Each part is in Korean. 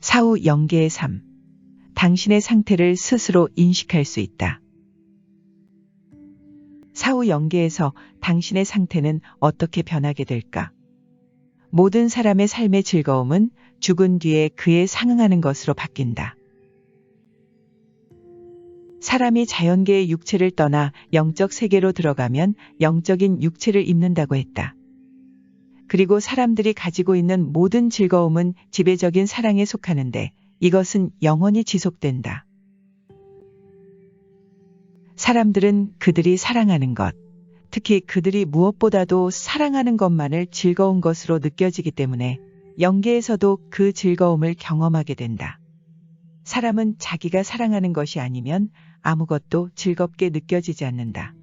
사후 영계의 삶. 당신의 상태를 스스로 인식할 수 있다. 사후 영계에서 당신의 상태는 어떻게 변하게 될까? 모든 사람의 삶의 즐거움은 죽은 뒤에 그에 상응하는 것으로 바뀐다. 사람이 자연계의 육체를 떠나 영적 세계로 들어가면 영적인 육체를 입는다고 했다. 그리고 사람들이 가지고 있는 모든 즐거움은 지배적인 사랑에 속하는데 이것은 영원히 지속된다. 사람들은 그들이 사랑하는 것, 특히 그들이 무엇보다도 사랑하는 것만을 즐거운 것으로 느껴지기 때문에 영계에서도 그 즐거움을 경험하게 된다. 사람은 자기가 사랑하는 것이 아니면 아무것도 즐겁게 느껴지지 않는다.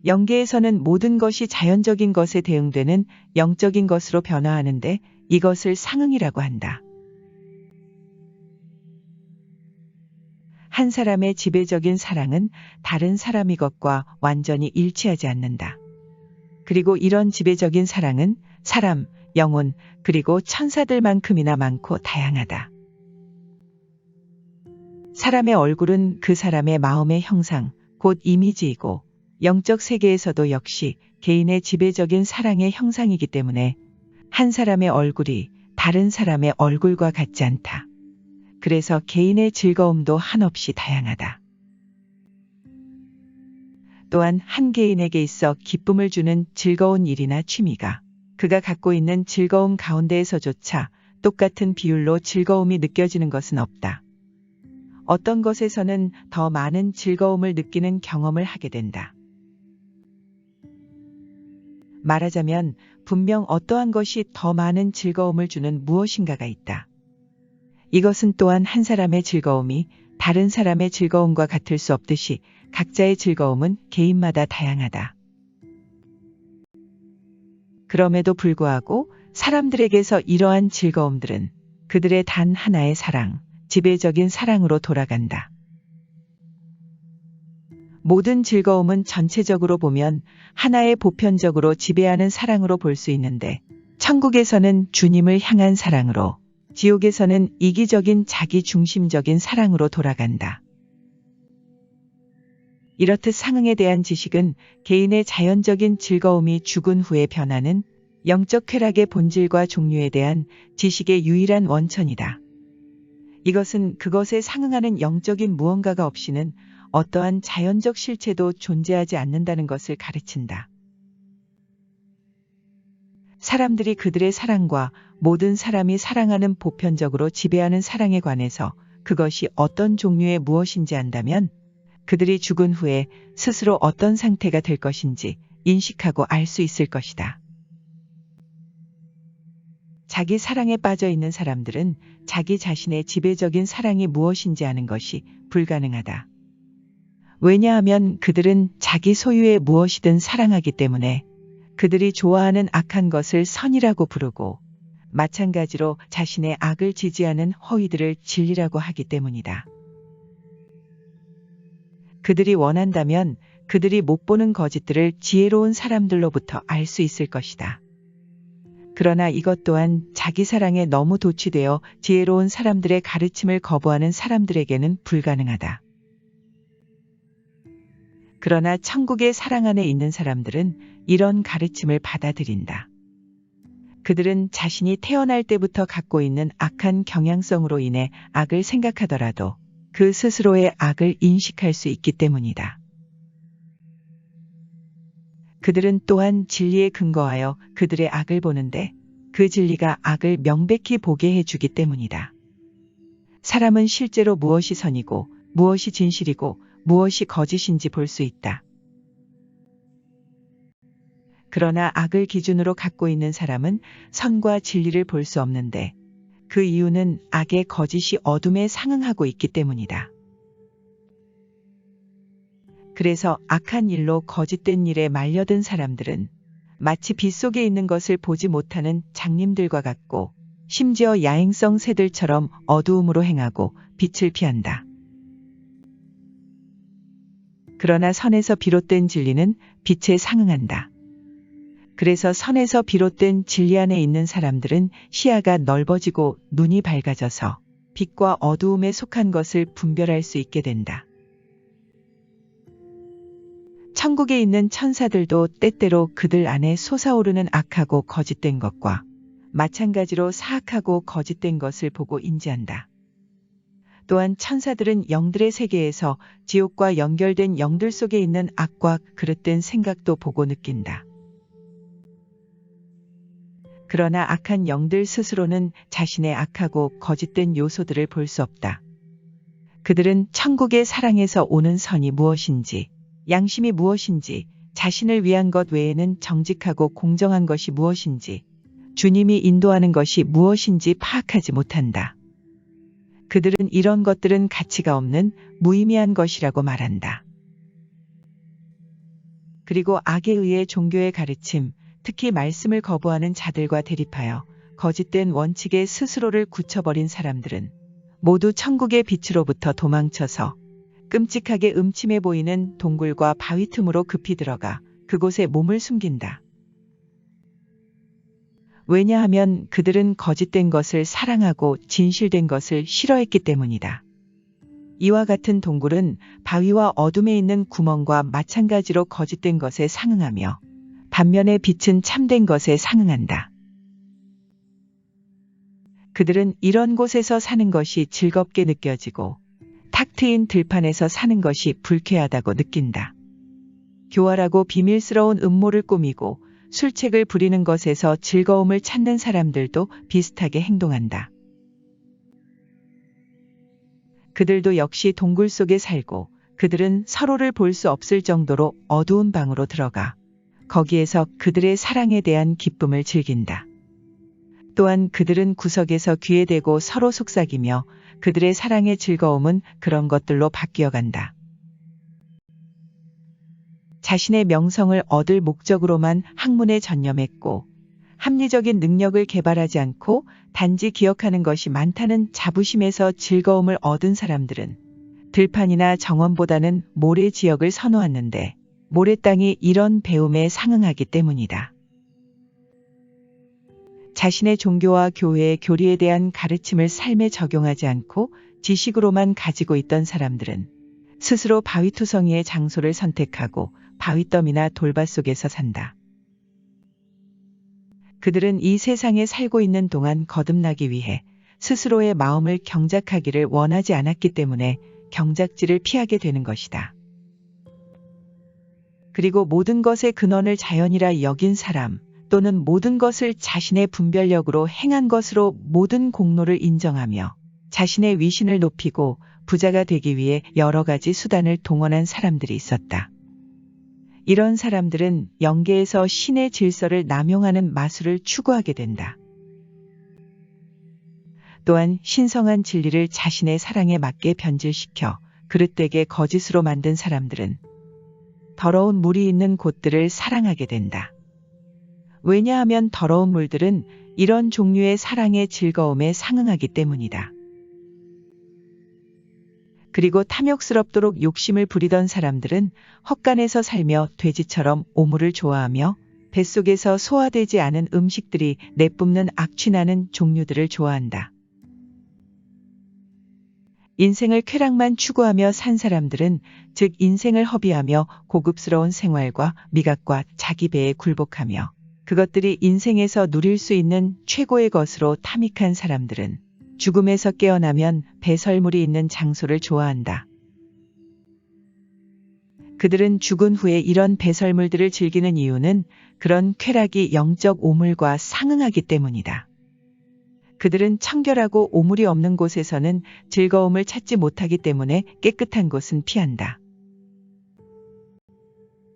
영계에서는 모든 것이 자연적인 것에 대응되는 영적인 것으로 변화하는데 이것을 상응이라고 한다. 한 사람의 지배적인 사랑은 다른 사람의 것과 완전히 일치하지 않는다. 그리고 이런 지배적인 사랑은 사람, 영혼, 그리고 천사들만큼이나 많고 다양하다. 사람의 얼굴은 그 사람의 마음의 형상, 곧 이미지이고 영적 세계에서도 역시 개인의 지배적인 사랑의 형상이기 때문에 한 사람의 얼굴이 다른 사람의 얼굴과 같지 않다. 그래서 개인의 즐거움도 한없이 다양하다. 또한 한 개인에게 있어 기쁨을 주는 즐거운 일이나 취미가 그가 갖고 있는 즐거움 가운데에서조차 똑같은 비율로 즐거움이 느껴지는 것은 없다. 어떤 것에서는 더 많은 즐거움을 느끼는 경험을 하게 된다. 말하자면 분명 어떠한 것이 더 많은 즐거움을 주는 무엇인가가 있다. 이것은 또한 한 사람의 즐거움이 다른 사람의 즐거움과 같을 수 없듯이 각자의 즐거움은 개인마다 다양하다. 그럼에도 불구하고 사람들에게서 이러한 즐거움들은 그들의 단 하나의 사랑, 지배적인 사랑으로 돌아간다. 모든 즐거움은 전체적으로 보면 하나의 보편적으로 지배하는 사랑으로 볼 수 있는데 천국에서는 주님을 향한 사랑으로, 지옥에서는 이기적인 자기 중심적인 사랑으로 돌아간다. 이렇듯 상응에 대한 지식은 개인의 자연적인 즐거움이 죽은 후에 변하는 영적 쾌락의 본질과 종류에 대한 지식의 유일한 원천이다. 이것은 그것에 상응하는 영적인 무언가가 없이는 어떠한 자연적 실체도 존재하지 않는다는 것을 가르친다. 사람들이 그들의 사랑과 모든 사람이 사랑하는 보편적으로 지배하는 사랑에 관해서 그것이 어떤 종류의 무엇인지 안다면 그들이 죽은 후에 스스로 어떤 상태가 될 것인지 인식하고 알 수 있을 것이다. 자기 사랑에 빠져 있는 사람들은 자기 자신의 지배적인 사랑이 무엇인지 아는 것이 불가능하다. 왜냐하면 그들은 자기 소유의 무엇이든 사랑하기 때문에 그들이 좋아하는 악한 것을 선이라고 부르고 마찬가지로 자신의 악을 지지하는 허위들을 진리라고 하기 때문이다. 그들이 원한다면 그들이 못 보는 거짓들을 지혜로운 사람들로부터 알 수 있을 것이다. 그러나 이것 또한 자기 사랑에 너무 도취되어 지혜로운 사람들의 가르침을 거부하는 사람들에게는 불가능하다. 그러나 천국의 사랑 안에 있는 사람들은 이런 가르침을 받아들인다. 그들은 자신이 태어날 때부터 갖고 있는 악한 경향성으로 인해 악을 생각하더라도 그 스스로의 악을 인식할 수 있기 때문이다. 그들은 또한 진리에 근거하여 그들의 악을 보는데 그 진리가 악을 명백히 보게 해주기 때문이다. 사람은 실제로 무엇이 선이고 무엇이 진실이고 무엇이 거짓인지 볼 수 있다. 그러나 악을 기준으로 갖고 있는 사람은 선과 진리를 볼 수 없는데 그 이유는 악의 거짓이 어둠에 상응하고 있기 때문이다. 그래서 악한 일로 거짓된 일에 말려든 사람들은 마치 빛 속에 있는 것을 보지 못하는 장님들과 같고 심지어 야행성 새들처럼 어두움으로 행하고 빛을 피한다. 그러나 선에서 비롯된 진리는 빛에 상응한다. 그래서 선에서 비롯된 진리 안에 있는 사람들은 시야가 넓어지고 눈이 밝아져서 빛과 어두움에 속한 것을 분별할 수 있게 된다. 천국에 있는 천사들도 때때로 그들 안에 솟아오르는 악하고 거짓된 것과 마찬가지로 사악하고 거짓된 것을 보고 인지한다. 또한 천사들은 영들의 세계에서 지옥과 연결된 영들 속에 있는 악과 그릇된 생각도 보고 느낀다. 그러나 악한 영들 스스로는 자신의 악하고 거짓된 요소들을 볼 수 없다. 그들은 천국의 사랑에서 오는 선이 무엇인지, 양심이 무엇인지, 자신을 위한 것 외에는 정직하고 공정한 것이 무엇인지, 주님이 인도하는 것이 무엇인지 파악하지 못한다. 그들은 이런 것들은 가치가 없는 무의미한 것이라고 말한다. 그리고 악에 의해 종교의 가르침, 특히 말씀을 거부하는 자들과 대립하여 거짓된 원칙에 스스로를 굳혀버린 사람들은 모두 천국의 빛으로부터 도망쳐서 끔찍하게 음침해 보이는 동굴과 바위 틈으로 급히 들어가 그곳에 몸을 숨긴다. 왜냐하면 그들은 거짓된 것을 사랑하고 진실된 것을 싫어했기 때문이다. 이와 같은 동굴은 바위와 어둠에 있는 구멍과 마찬가지로 거짓된 것에 상응하며 반면에 빛은 참된 것에 상응한다. 그들은 이런 곳에서 사는 것이 즐겁게 느껴지고 탁 트인 들판에서 사는 것이 불쾌하다고 느낀다. 교활하고 비밀스러운 음모를 꾸미고 술책을 부리는 것에서 즐거움을 찾는 사람들도 비슷하게 행동한다. 그들도 역시 동굴 속에 살고 그들은 서로를 볼 수 없을 정도로 어두운 방으로 들어가 거기에서 그들의 사랑에 대한 기쁨을 즐긴다. 또한 그들은 구석에서 귀에 대고 서로 속삭이며 그들의 사랑의 즐거움은 그런 것들로 바뀌어간다. 자신의 명성을 얻을 목적으로만 학문에 전념했고 합리적인 능력을 개발하지 않고 단지 기억하는 것이 많다는 자부심에서 즐거움을 얻은 사람들은 들판이나 정원보다는 모래 지역을 선호하는데 모래 땅이 이런 배움에 상응하기 때문이다. 자신의 종교와 교회의 교리에 대한 가르침을 삶에 적용하지 않고 지식으로만 가지고 있던 사람들은 스스로 바위투성이의 장소를 선택하고 바위더미나 돌밭 속에서 산다. 그들은 이 세상에 살고 있는 동안 거듭나기 위해 스스로의 마음을 경작하기를 원하지 않았기 때문에 경작지를 피하게 되는 것이다. 그리고 모든 것의 근원을 자연이라 여긴 사람 또는 모든 것을 자신의 분별력으로 행한 것으로 모든 공로를 인정하며 자신의 위신을 높이고 부자가 되기 위해 여러 가지 수단을 동원한 사람들이 있었다. 이런 사람들은 영계에서 신의 질서를 남용하는 마술을 추구하게 된다. 또한 신성한 진리를 자신의 사랑에 맞게 변질시켜 그릇되게 거짓으로 만든 사람들은 더러운 물이 있는 곳들을 사랑하게 된다. 왜냐하면 더러운 물들은 이런 종류의 사랑의 즐거움에 상응하기 때문이다. 그리고 탐욕스럽도록 욕심을 부리던 사람들은 헛간에서 살며 돼지처럼 오물을 좋아하며 뱃속에서 소화되지 않은 음식들이 내뿜는 악취나는 종류들을 좋아한다. 인생을 쾌락만 추구하며 산 사람들은 즉 인생을 허비하며 고급스러운 생활과 미각과 자기 배에 굴복하며 그것들이 인생에서 누릴 수 있는 최고의 것으로 탐닉한 사람들은 죽음에서 깨어나면 배설물이 있는 장소를 좋아한다. 그들은 죽은 후에 이런 배설물들을 즐기는 이유는 그런 쾌락이 영적 오물과 상응하기 때문이다. 그들은 청결하고 오물이 없는 곳에서는 즐거움을 찾지 못하기 때문에 깨끗한 곳은 피한다.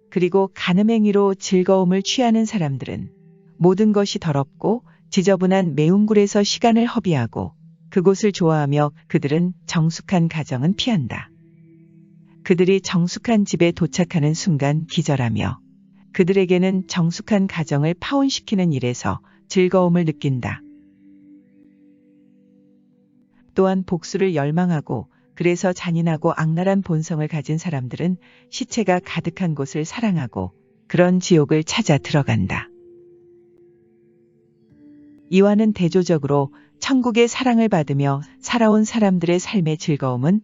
그리고 간음행위로 즐거움을 취하는 사람들은 모든 것이 더럽고 지저분한 매운굴에서 시간을 허비하고 그곳을 좋아하며 그들은 정숙한 가정은 피한다. 그들이 정숙한 집에 도착하는 순간 기절하며 그들에게는 정숙한 가정을 파혼시키는 일에서 즐거움을 느낀다. 또한 복수를 열망하고 그래서 잔인하고 악랄한 본성을 가진 사람들은 시체가 가득한 곳을 사랑하고 그런 지옥을 찾아 들어간다. 이와는 대조적으로 천국의 사랑을 받으며 살아온 사람들의 삶의 즐거움은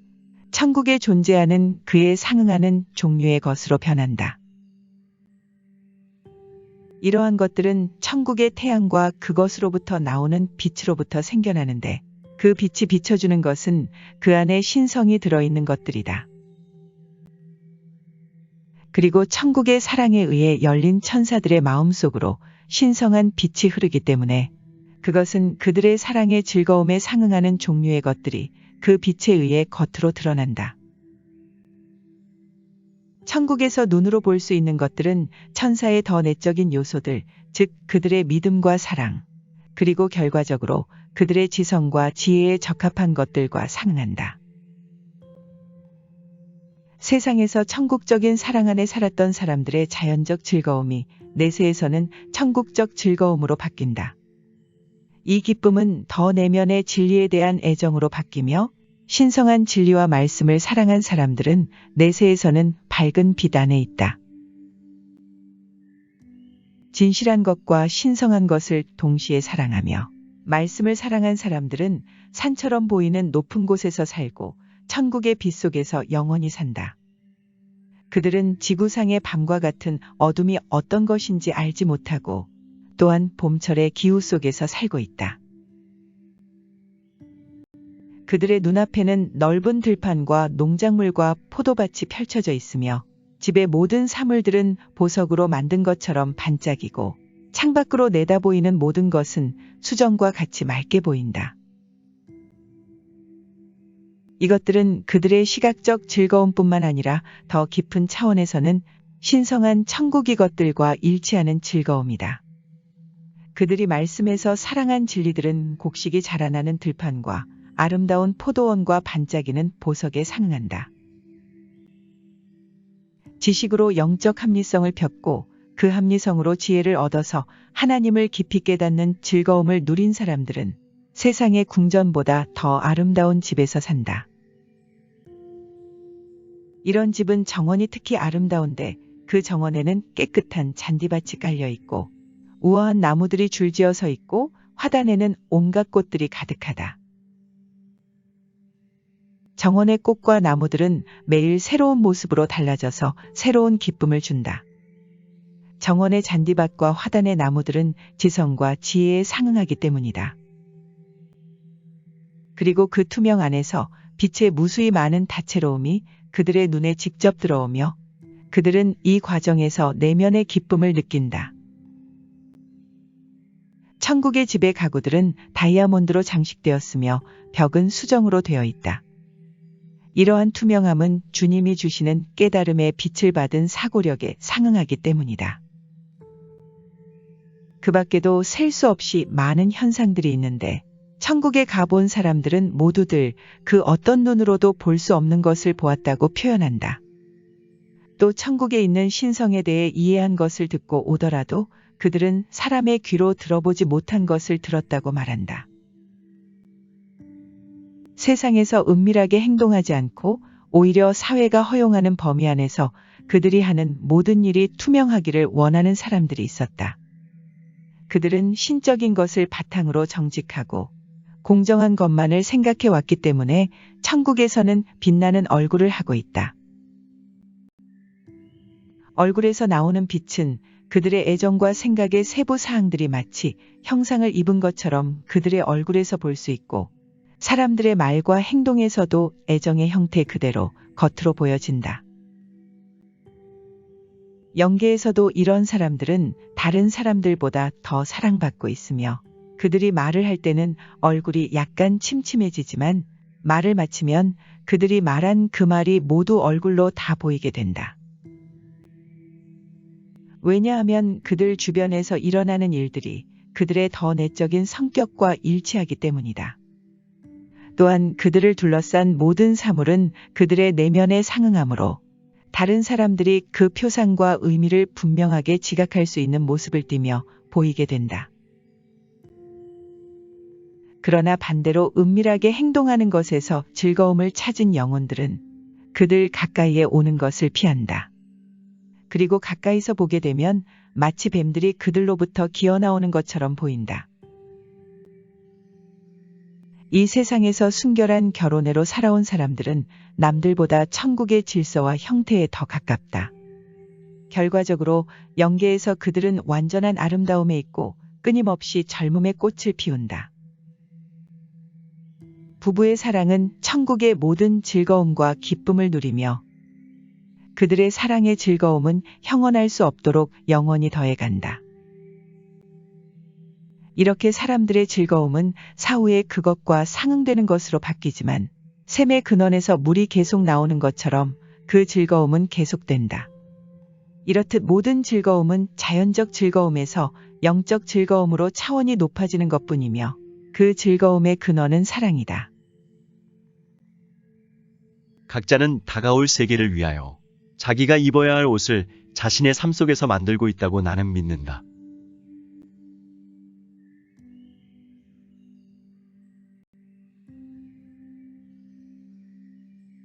천국에 존재하는 그에 상응하는 종류의 것으로 변한다. 이러한 것들은 천국의 태양과 그것으로부터 나오는 빛으로부터 생겨나는데 그 빛이 비춰주는 것은 그 안에 신성이 들어있는 것들이다. 그리고 천국의 사랑에 의해 열린 천사들의 마음속으로 신성한 빛이 흐르기 때문에 그것은 그들의 사랑의 즐거움에 상응하는 종류의 것들이 그 빛에 의해 겉으로 드러난다. 천국에서 눈으로 볼 수 있는 것들은 천사의 더 내적인 요소들, 즉 그들의 믿음과 사랑, 그리고 결과적으로 그들의 지성과 지혜에 적합한 것들과 상응한다. 세상에서 천국적인 사랑 안에 살았던 사람들의 자연적 즐거움이 내세에서는 천국적 즐거움으로 바뀐다. 이 기쁨은 더 내면의 진리에 대한 애정으로 바뀌며 신성한 진리와 말씀을 사랑한 사람들은 내세에서는 밝은 빛 안에 있다. 진실한 것과 신성한 것을 동시에 사랑하며 말씀을 사랑한 사람들은 산처럼 보이는 높은 곳에서 살고 천국의 빛 속에서 영원히 산다. 그들은 지구상의 밤과 같은 어둠이 어떤 것인지 알지 못하고 또한 봄철의 기후 속에서 살고 있다. 그들의 눈앞에는 넓은 들판과 농작물과 포도밭이 펼쳐져 있으며 집의 모든 사물들은 보석으로 만든 것처럼 반짝이고 창밖으로 내다보이는 모든 것은 수정과 같이 맑게 보인다. 이것들은 그들의 시각적 즐거움뿐만 아니라 더 깊은 차원에서는 신성한 천국의 것들과 일치하는 즐거움이다. 그들이 말씀에서 사랑한 진리들은 곡식이 자라나는 들판과 아름다운 포도원과 반짝이는 보석에 상응한다. 지식으로 영적 합리성을 폈고 그 합리성으로 지혜를 얻어서 하나님을 깊이 깨닫는 즐거움을 누린 사람들은 세상의 궁전보다 더 아름다운 집에서 산다. 이런 집은 정원이 특히 아름다운데 그 정원에는 깨끗한 잔디밭이 깔려 있고 우아한 나무들이 줄지어 서 있고 화단에는 온갖 꽃들이 가득하다. 정원의 꽃과 나무들은 매일 새로운 모습으로 달라져서 새로운 기쁨을 준다. 정원의 잔디밭과 화단의 나무들은 지성과 지혜에 상응하기 때문이다. 그리고 그 투명 안에서 빛의 무수히 많은 다채로움이 그들의 눈에 직접 들어오며 그들은 이 과정에서 내면의 기쁨을 느낀다. 천국의 집의 가구들은 다이아몬드로 장식되었으며 벽은 수정으로 되어 있다. 이러한 투명함은 주님이 주시는 깨달음의 빛을 받은 사고력에 상응하기 때문이다. 그 밖에도 셀 수 없이 많은 현상들이 있는데 천국에 가본 사람들은 모두들 그 어떤 눈으로도 볼 수 없는 것을 보았다고 표현한다. 또 천국에 있는 신성에 대해 이해한 것을 듣고 오더라도 그들은 사람의 귀로 들어보지 못한 것을 들었다고 말한다. 세상에서 은밀하게 행동하지 않고 오히려 사회가 허용하는 범위 안에서 그들이 하는 모든 일이 투명하기를 원하는 사람들이 있었다. 그들은 신적인 것을 바탕으로 정직하고 공정한 것만을 생각해 왔기 때문에 천국에서는 빛나는 얼굴을 하고 있다. 얼굴에서 나오는 빛은 그들의 애정과 생각의 세부 사항들이 마치 형상을 입은 것처럼 그들의 얼굴에서 볼 수 있고 사람들의 말과 행동에서도 애정의 형태 그대로 겉으로 보여진다. 영계에서도 이런 사람들은 다른 사람들보다 더 사랑받고 있으며 그들이 말을 할 때는 얼굴이 약간 침침해지지만 말을 마치면 그들이 말한 그 말이 모두 얼굴로 다 보이게 된다. 왜냐하면 그들 주변에서 일어나는 일들이 그들의 더 내적인 성격과 일치하기 때문이다. 또한 그들을 둘러싼 모든 사물은 그들의 내면에 상응하므로 다른 사람들이 그 표상과 의미를 분명하게 지각할 수 있는 모습을 띠며 보이게 된다. 그러나 반대로 은밀하게 행동하는 것에서 즐거움을 찾은 영혼들은 그들 가까이에 오는 것을 피한다. 그리고 가까이서 보게 되면 마치 뱀들이 그들로부터 기어나오는 것처럼 보인다. 이 세상에서 순결한 결혼애로 살아온 사람들은 남들보다 천국의 질서와 형태에 더 가깝다. 결과적으로 영계에서 그들은 완전한 아름다움에 있고 끊임없이 젊음의 꽃을 피운다. 부부의 사랑은 천국의 모든 즐거움과 기쁨을 누리며 그들의 사랑의 즐거움은 형언할 수 없도록 영원히 더해간다. 이렇게 사람들의 즐거움은 사후에 그것과 상응되는 것으로 바뀌지만 샘의 근원에서 물이 계속 나오는 것처럼 그 즐거움은 계속된다. 이렇듯 모든 즐거움은 자연적 즐거움에서 영적 즐거움으로 차원이 높아지는 것뿐이며 그 즐거움의 근원은 사랑이다. 각자는 다가올 세계를 위하여 자기가 입어야 할 옷을 자신의 삶 속에서 만들고 있다고 나는 믿는다.